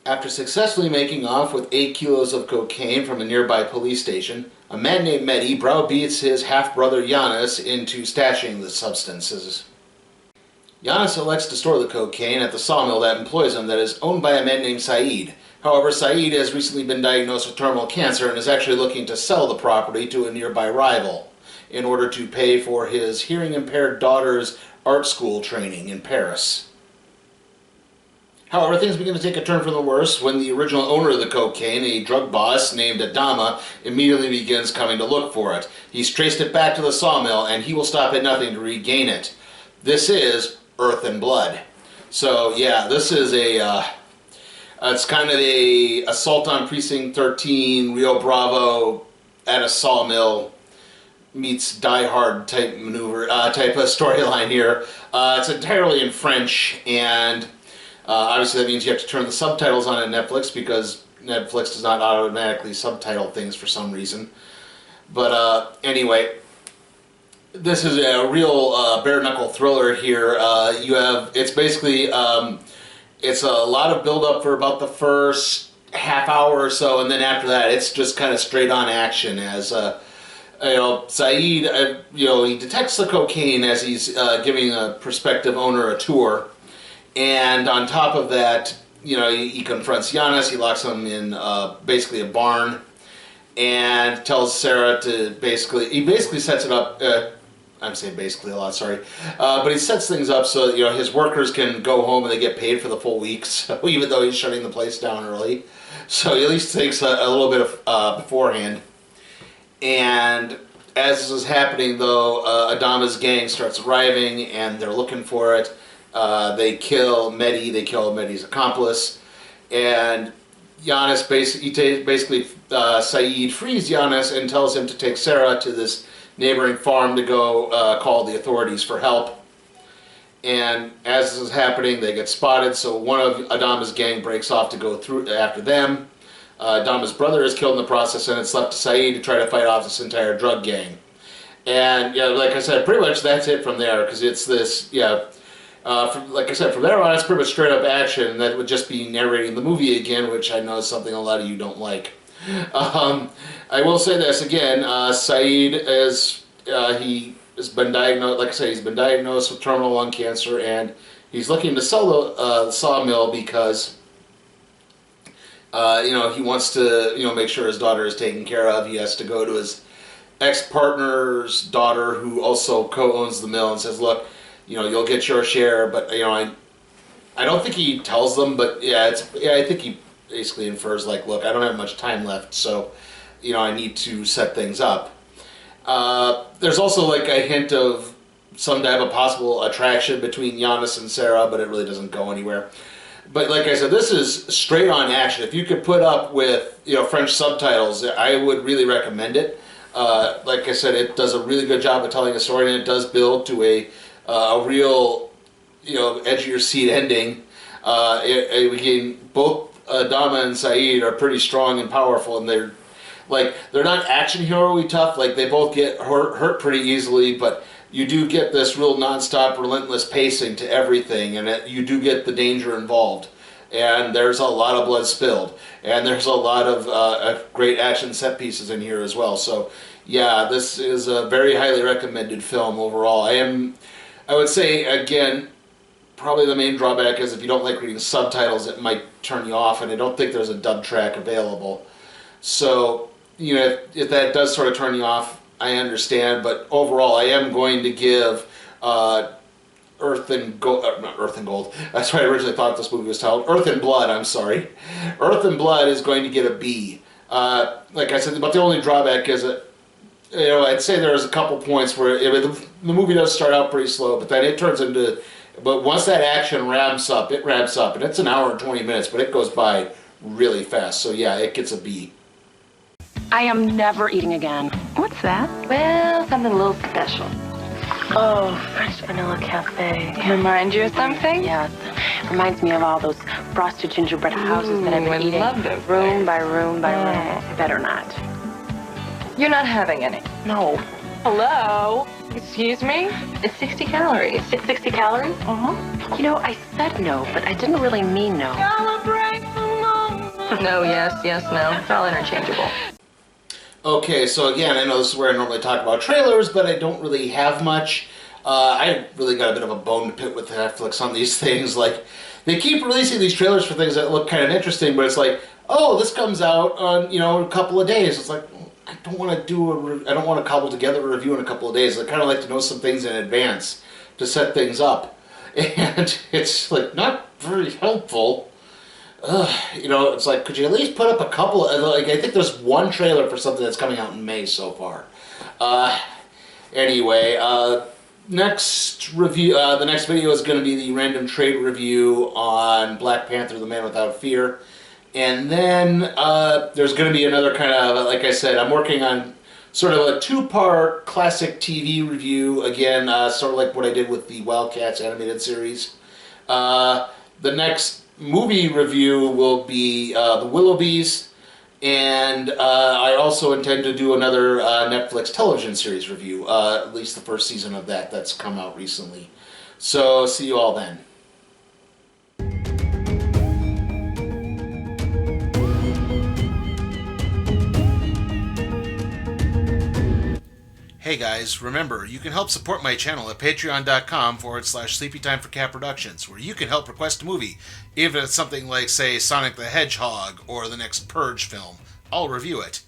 After successfully making off with 8 kilos of cocaine from a nearby police station, a man named Mehdi browbeats his half-brother Giannis into stashing the substances. Giannis elects to store the cocaine at the sawmill that employs him that is owned by a man named Saeed. However, Saeed has recently been diagnosed with terminal cancer and is actually looking to sell the property to a nearby rival in order to pay for his hearing-impaired daughter's art school training in Paris. However, things begin to take a turn for the worse when the original owner of the cocaine, a drug boss named Adama, immediately begins coming to look for it. He's traced it back to the sawmill, and he will stop at nothing to regain it. This is Earth and Blood. So, yeah, this is it's kind of a assault on Precinct 13, Rio Bravo at a sawmill meets Die Hard type maneuver, type of storyline here. It's entirely in French, and obviously that means you have to turn the subtitles on at Netflix because Netflix does not automatically subtitle things for some reason. But anyway, this is a real bare-knuckle thriller here. It's basically, it's a lot of build-up for about the first half hour or so, and then after that it's just kind of straight-on action as Saeed, he detects the cocaine as he's giving a prospective owner a tour. And on top of that, he confronts Giannis, he locks him in basically a barn, and tells Sarah to he sets it up, I'm saying basically a lot, sorry, but he sets things up so that, his workers can go home and they get paid for the full week, so even though he's shutting the place down early. So he at least takes a little bit of beforehand. And as this is happening, though, Adama's gang starts arriving, and they're looking for it. They kill Mehdi, they kill Mehdi's accomplice, and Giannis Saeed frees Giannis and tells him to take Sarah to this neighboring farm to go call the authorities for help. And as this is happening, they get spotted, so one of Adama's gang breaks off to go through after them. Adama's brother is killed in the process, and it's left to Saeed to try to fight off this entire drug gang. And like I said, pretty much that's it from there, because it's this, like I said, from there on, it's pretty much straight up action. That would just be narrating the movie again, which I know is something a lot of you don't like. I will say this again, Saeed he has been diagnosed, like I said, he's been diagnosed with terminal lung cancer, and he's looking to sell the sawmill because he wants to make sure his daughter is taken care of. He has to go to his ex-partner's daughter, who also co-owns the mill, and says, look, you'll get your share, but I don't think he tells them, but I think he basically infers, like, look, I don't have much time left, so I need to set things up. There's also like a hint of some type of possible attraction between Giannis and Sarah, but it really doesn't go anywhere. But like I said, this is straight on action. If you could put up with French subtitles, I would really recommend it. Like I said, it does a really good job of telling a story, and it does build to a real, edge of your seat ending. Both Adama and Saeed are pretty strong and powerful, and they're not action hero-y tough. Like, they both get hurt pretty easily, but you do get this real non-stop, relentless pacing to everything, and you do get the danger involved. And there's a lot of blood spilled, and there's a lot of great action set pieces in here as well. So, yeah, this is a very highly recommended film overall. I would say, again, probably the main drawback is if you don't like reading subtitles, it might turn you off, and I don't think there's a dub track available. So, if that does sort of turn you off, I understand, but overall I am going to give Earth and Gold, not Earth and Gold, that's what I originally thought this movie was titled, Earth and Blood, I'm sorry. Earth and Blood is going to get a B. Like I said, but the only drawback is that, I'd say there's a couple points where the movie does start out pretty slow, but then it turns into, but once that action ramps up, and it's an hour and 20 minutes, but it goes by really fast, so yeah, it gets a B. I am never eating again. What's that? Well, something a little special. Oh, French vanilla cafe. Remind you of something? Yes. Reminds me of all those frosted gingerbread houses that I've been eating. Love those room by room by room. Better not. You're not having any? No. Hello? Excuse me? It's 60 calories. It's 60 calories? Uh-huh. I said no, but I didn't really mean no. Celebrate the moment. No, yes, yes, no. It's all interchangeable. Okay, so again, I know this is where I normally talk about trailers, but I don't really have much. I really got a bit of a bone to pick with Netflix on these things. Like, they keep releasing these trailers for things that look kind of interesting, but it's like, oh, this comes out on, a couple of days. It's like, I don't want to I don't want to cobble together a review in a couple of days. I kind of like to know some things in advance to set things up. And it's like not very helpful. It's like, could you at least put up a couple? I think there's one trailer for something that's coming out in May so far. Anyway, next review. The next video is going to be the random trade review on Black Panther: The Man Without Fear, and then there's going to be another kind of, like I said, I'm working on sort of a two-part classic TV review again, sort of like what I did with the Wildcats animated series. The next movie review will be The Willoughbys, and I also intend to do another Netflix television series review, at least the first season of that's come out recently. So, see you all then. Hey guys, remember, you can help support my channel at patreon.com/SleepyTimeForCat Productions, where you can help request a movie, even if it's something like, say, Sonic the Hedgehog or the next Purge film. I'll review it.